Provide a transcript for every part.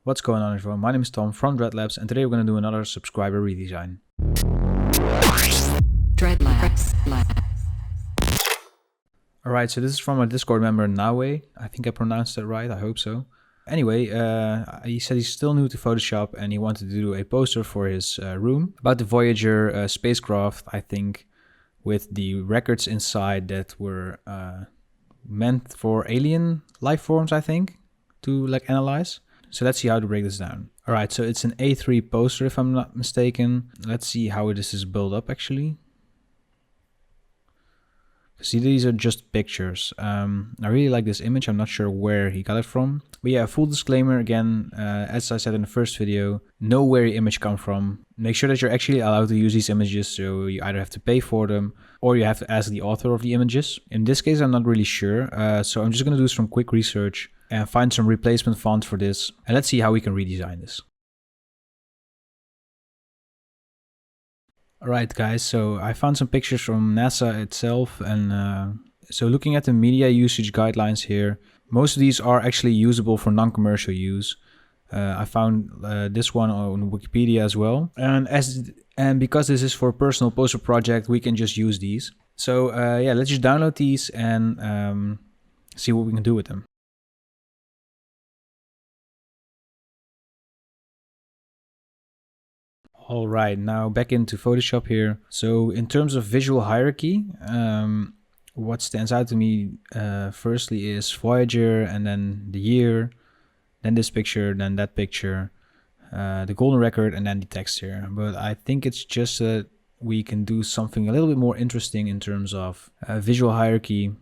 What's going on, everyone? My name is Tom from Dreadlabs, and today we're going to do another subscriber redesign. Dreadlabs. Alright, so this is from a Discord member, Nawe. I think I pronounced that right, I hope so. Anyway, he said he's still new to Photoshop and he wanted to do a poster for his room about the Voyager spacecraft, I think, with the records inside that were meant for alien life forms, I think, to analyze. So let's see how to break this down. All right, so it's an A3 poster if I'm not mistaken. Let's see how this is built up actually. See, these are just pictures. I really like this image. I'm not sure where he got it from. But yeah, full disclaimer again, as I said in the first video, know where your image come from. Make sure that you're actually allowed to use these images, so you either have to pay for them or you have to ask the author of the images. In this case, I'm not really sure. So I'm just gonna do some quick research and find some replacement fonts for this. And let's see how we can redesign this. Alright guys, so I found some pictures from NASA itself, and so looking at the media usage guidelines here, most of these are actually usable for non-commercial use. I found this one on Wikipedia as well, and because this is for a personal poster project, we can just use these. So yeah, let's just download these and see what we can do with them. All right, now back into Photoshop here. So in terms of visual hierarchy, what stands out to me firstly is Voyager, and then the year, then this picture, then that picture, the golden record, and then the text here. But I think it's just that we can do something a little bit more interesting in terms of visual hierarchy.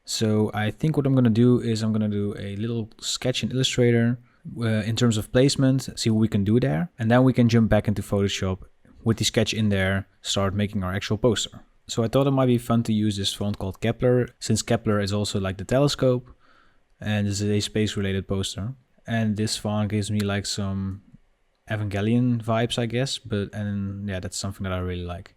So I think what I'm going to do is I'm going to do a little sketch in Illustrator in terms of placement, see what we can do there. And then we can jump back into Photoshop with the sketch in there, start making our actual poster. So I thought it might be fun to use this font called Kepler, since Kepler is also like the telescope and this is a space related poster. And this font gives me like some Evangelion vibes, I guess, and yeah, that's something that I really like.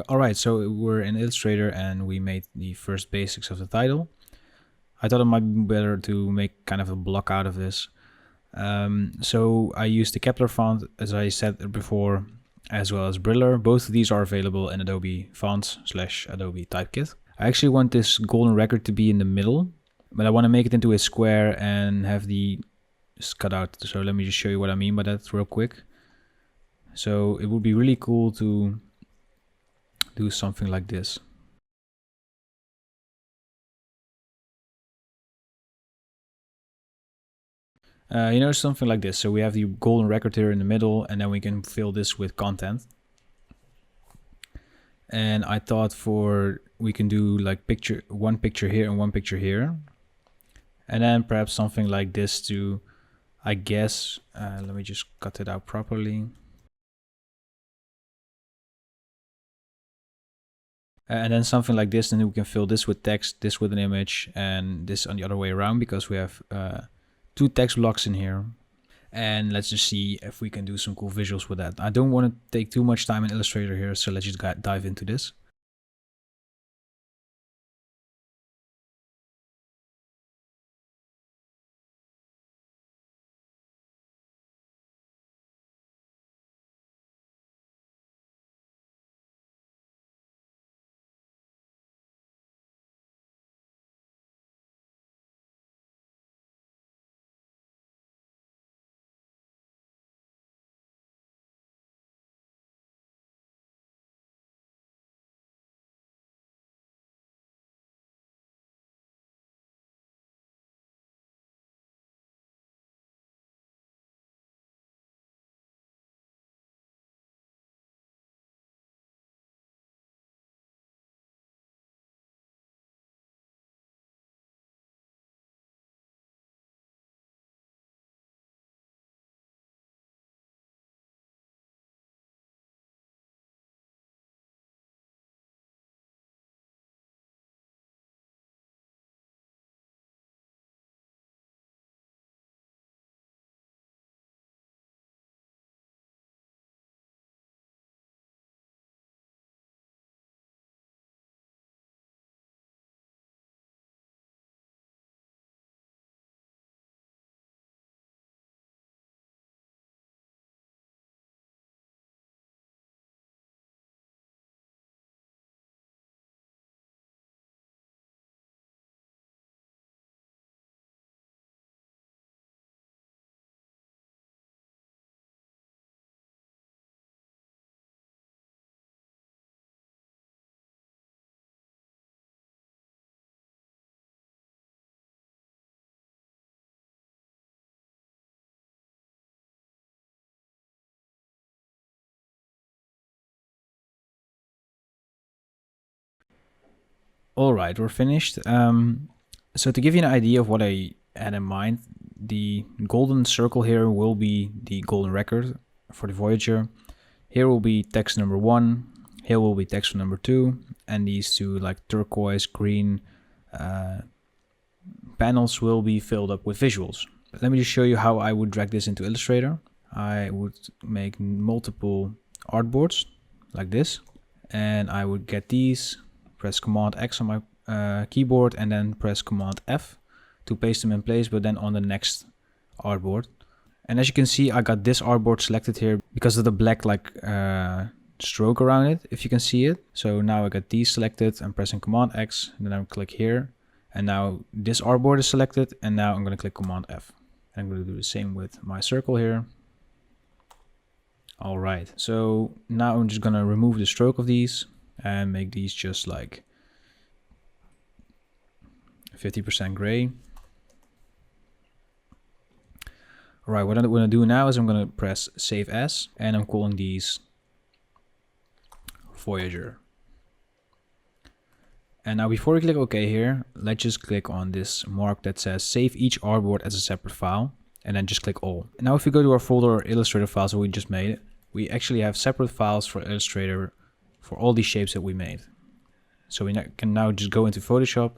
Alright, so we're in Illustrator and we made the first basics of the title. I thought it might be better to make kind of a block out of this. So I used the Kepler font, as I said before, as well as Briller. Both of these are available in Adobe Fonts / Adobe Typekit. I actually want this golden record to be in the middle, but I want to make it into a square and have the cut out. So let me just show you what I mean by that real quick. So it would be really cool to do something like this. Something like this. So we have the golden record here in the middle, and then we can fill this with content. And I thought we can do like one picture here and one picture here. And then perhaps something like this to, I guess, let me just cut it out properly. And then something like this, and then we can fill this with text, this with an image, and this on the other way around, because we have two text blocks in here. And let's just see if we can do some cool visuals with that. I don't want to take too much time in Illustrator here, so let's just dive into this. All right, we're finished. So to give you an idea of what I had in mind, the golden circle here will be the golden record for the Voyager. Here will be text number 1. Here will be text number 2. And these two like turquoise green panels will be filled up with visuals. Let me just show you how I would drag this into Illustrator. I would make multiple artboards like this. And I would get these, press Command X on my keyboard, and then press Command F to paste them in place, but then on the next artboard. And as you can see, I got this artboard selected here because of the black like stroke around it, if you can see it. So now I got these selected. I'm pressing Command X, and then I click here. And now this artboard is selected, and now I'm going to click Command F. I'm going to do the same with my circle here. All right, so now I'm just going to remove the stroke of these and make these just like 50% gray. All right, what I'm going to do now is I'm going to press Save As, and I'm calling these Voyager. And now before we click OK here, let's just click on this mark that says Save each artboard as a separate file, and then just click All. And now if we go to our folder Illustrator files that we just made, we actually have separate files for Illustrator for all these shapes that we made. So we can now just go into Photoshop,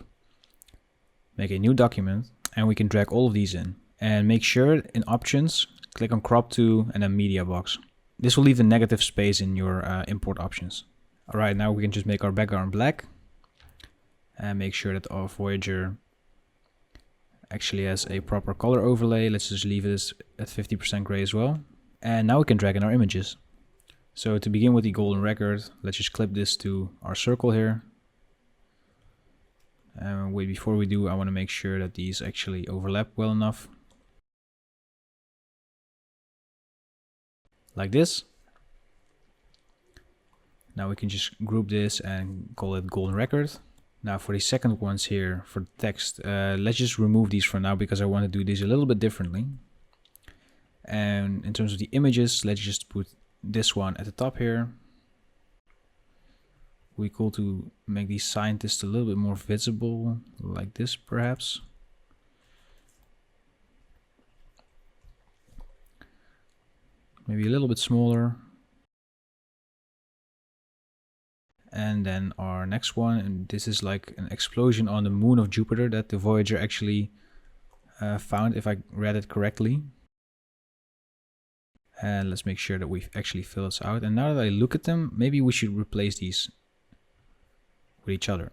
make a new document, and we can drag all of these in. And make sure in Options, click on Crop to, and then Media Box. This will leave the negative space in your import options. All right, now we can just make our background black. And make sure that our Voyager actually has a proper color overlay. Let's just leave this at 50% gray as well. And now we can drag in our images. So to begin with the golden record, let's just clip this to our circle here. And wait, before we do, I want to make sure that these actually overlap well enough. Like this. Now we can just group this and call it golden record. Now for the second ones here, for text, let's just remove these for now because I want to do these a little bit differently. And in terms of the images, let's just put this one at the top here. We cool to make these scientists a little bit more visible, like this perhaps. Maybe a little bit smaller. And then our next one, and this is like an explosion on the moon of Jupiter that the Voyager actually found, if I read it correctly. And let's make sure that we actually fill this out. And now that I look at them, maybe we should replace these with each other.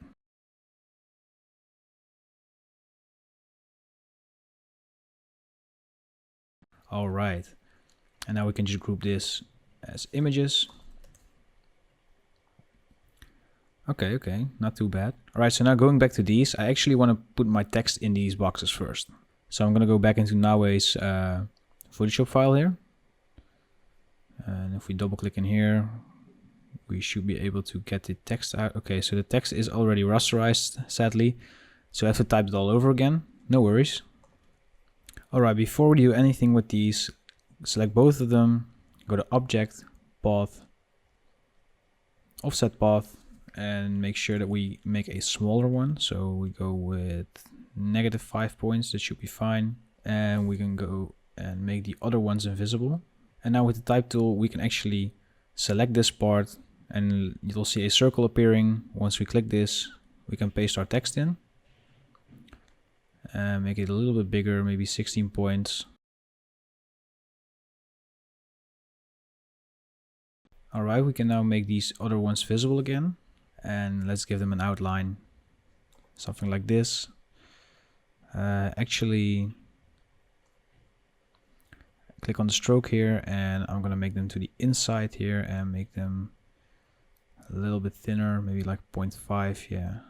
All right. And now we can just group this as images. Okay, not too bad. All right, so now going back to these, I actually want to put my text in these boxes first. So I'm going to go back into Nawe's Photoshop file here. And if we double click in here, we should be able to get the text out. Okay, so the text is already rasterized, sadly. So I have to type it all over again. No worries. All right, before we do anything with these, select both of them, go to Object, Path, Offset Path, and make sure that we make a smaller one. So we go with -5 points, that should be fine. And we can go and make the other ones invisible. And now with the type tool, we can actually select this part and you'll see a circle appearing. Once we click this, we can paste our text in. And make it a little bit bigger, maybe 16 points. All right, we can now make these other ones visible again. And let's give them an outline, something like this. Actually, click on the stroke here, and I'm gonna make them to the inside here and make them a little bit thinner, maybe like 0.5, yeah.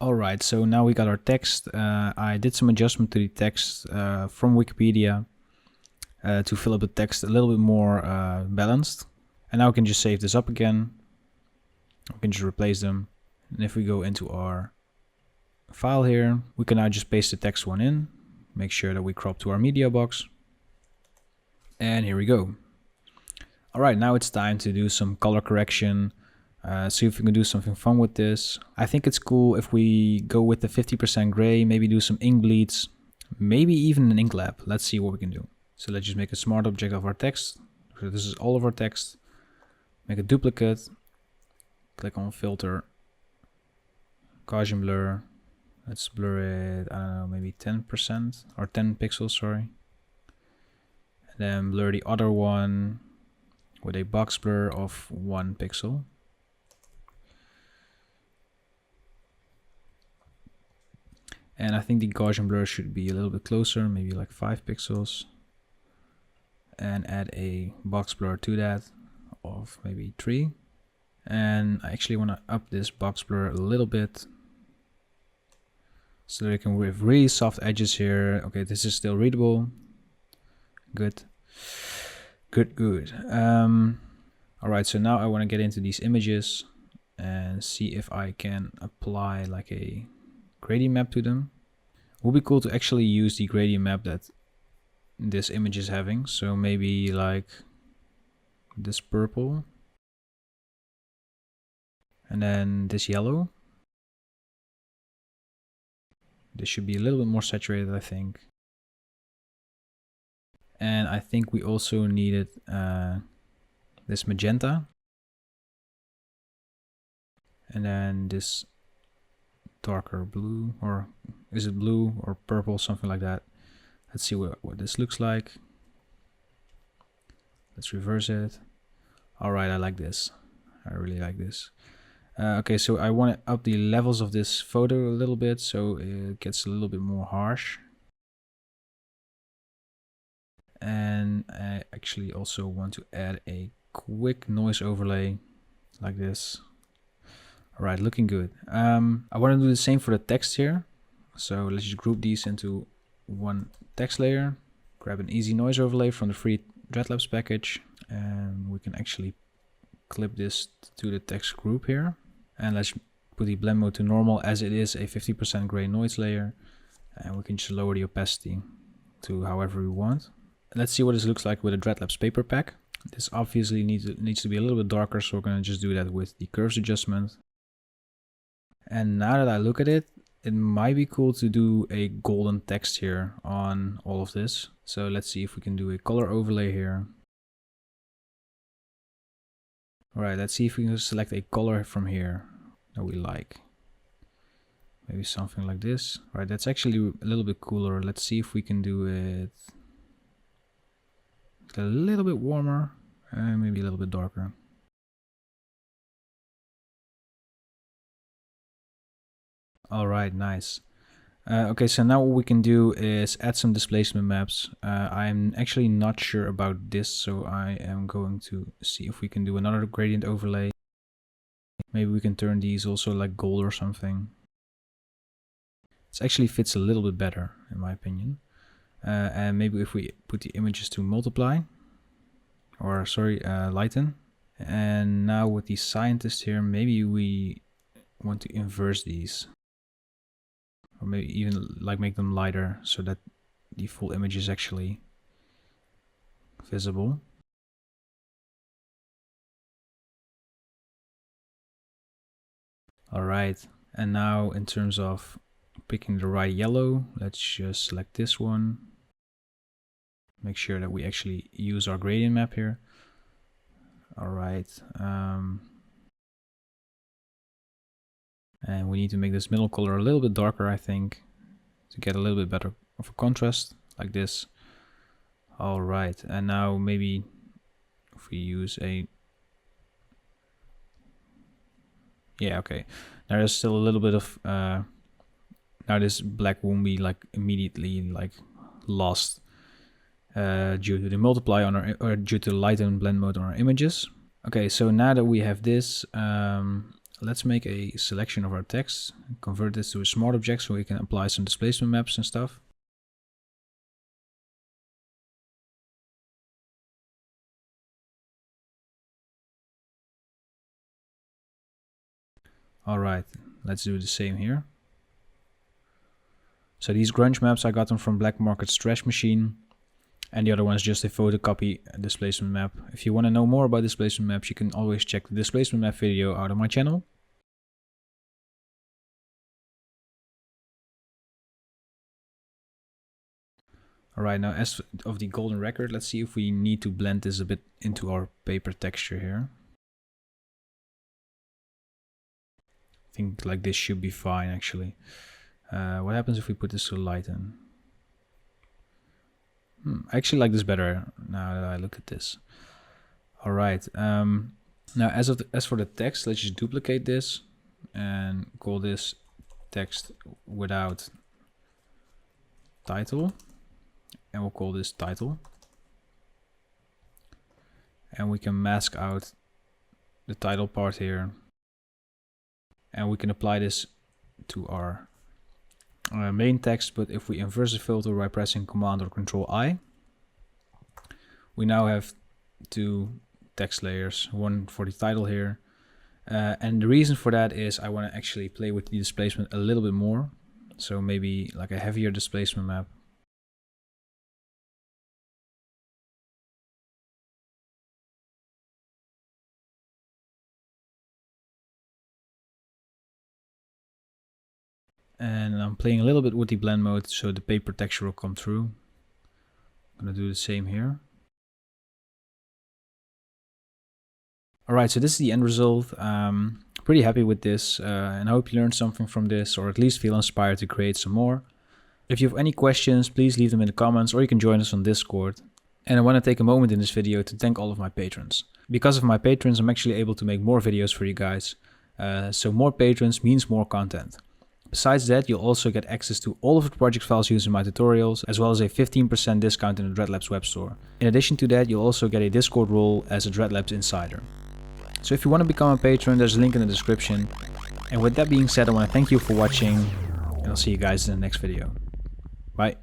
All right, so now we got our text. I did some adjustment to the text from Wikipedia to fill up the text a little bit more balanced. And now we can just save this up again. We can just replace them. And if we go into our file here, we can now just paste the text one in. Make sure that we crop to our media box. And here we go. All right, now it's time to do some color correction. See if we can do something fun with this. I think it's cool if we go with the 50% gray, maybe do some ink bleeds, maybe even an ink lab. Let's see what we can do. So let's just make a smart object of our text. So this is all of our text. Make a duplicate. Click on filter, Gaussian blur. Let's blur it, I don't know, maybe 10% or 10 pixels, sorry. And then blur the other one with a box blur of 1 pixel. And I think the Gaussian blur should be a little bit closer, maybe like 5 pixels. And add a box blur to that of maybe 3. And I actually want to up this box blur a little bit so that I can have really soft edges here. Okay, this is still readable. Good. Good. All right, so now I want to get into these images and see if I can apply like a gradient map to them. It would be cool to actually use the gradient map that this image is having. So maybe like this purple. And then this yellow. This should be a little bit more saturated, I think. And I think we also needed this magenta. And then this darker blue, or is it blue or purple, something like that. Let's see what this looks like. Let's reverse it. All right, I like this. I really like this. Okay, so I want to up the levels of this photo a little bit so it gets a little bit more harsh. And I actually also want to add a quick noise overlay like this. All right, looking good. I want to do the same for the text here. So let's just group these into one text layer. Grab an easy noise overlay from the free Dreadlabs package. And we can actually clip this to the text group here. And let's put the blend mode to normal as it is a 50% gray noise layer. And we can just lower the opacity to however we want. Let's see what this looks like with a Dreadlabs paper pack. This obviously needs to be a little bit darker, so we're going to just do that with the curves adjustment. And now that I look at it, it might be cool to do a golden text here on all of this. So let's see if we can do a color overlay here. All right, let's see if we can select a color from here that we like. Maybe something like this. All right, that's actually a little bit cooler. Let's see if we can do it a little bit warmer and maybe a little bit darker. All right, nice. Okay, so now what we can do is add some displacement maps. I'm actually not sure about this, so I am going to see if we can do another gradient overlay. Maybe we can turn these also like gold or something. This actually fits a little bit better, in my opinion. And maybe if we put the images to multiply, or sorry, lighten. And now with the scientist here, maybe we want to inverse these. Or maybe even like make them lighter so that the full image is actually visible. All right, and now in terms of picking the right yellow, let's just select this one. Make sure that we actually use our gradient map here. All right. And we need to make this middle color a little bit darker, I think, to get a little bit better of a contrast, like this. All right, and now maybe if we use a... Yeah, okay. Now there's still a little bit of... now this black won't be like immediately like lost due to the multiply on our, or due to the light and blend mode on our images. Okay, so now that we have this, Let's make a selection of our text, convert this to a smart object so we can apply some displacement maps and stuff. Alright, let's do the same here. So these grunge maps, I got them from Black Market's trash machine, and the other one is just a photocopy displacement map. If you want to know more about displacement maps, you can always check the displacement map video out on my channel. Alright, now as of the golden record, let's see if we need to blend this a bit into our paper texture here. I think like this should be fine actually. What happens if we put this to light in? I actually like this better now that I look at this. Alright, now as for the text, let's just duplicate this and call this text without title. And we'll call this title. And we can mask out the title part here. And we can apply this to our main text, but if we inverse the filter by pressing Command or Control I, we now have two text layers, one for the title here. And the reason for that is I want to actually play with the displacement a little bit more. So maybe like a heavier displacement map. And I'm playing a little bit with the blend mode so the paper texture will come through. I'm gonna do the same here. Alright, so this is the end result. Pretty happy with this and I hope you learned something from this, or at least feel inspired to create some more. If you have any questions, please leave them in the comments, or you can join us on Discord. And I want to take a moment in this video to thank all of my patrons. Because of my patrons, I'm actually able to make more videos for you guys. So more patrons means more content. Besides that, you'll also get access to all of the project files used in my tutorials, as well as a 15% discount in the Dreadlabs web store. In addition to that, you'll also get a Discord role as a Dreadlabs insider. So if you want to become a patron, there's a link in the description. And with that being said, I want to thank you for watching, and I'll see you guys in the next video. Bye.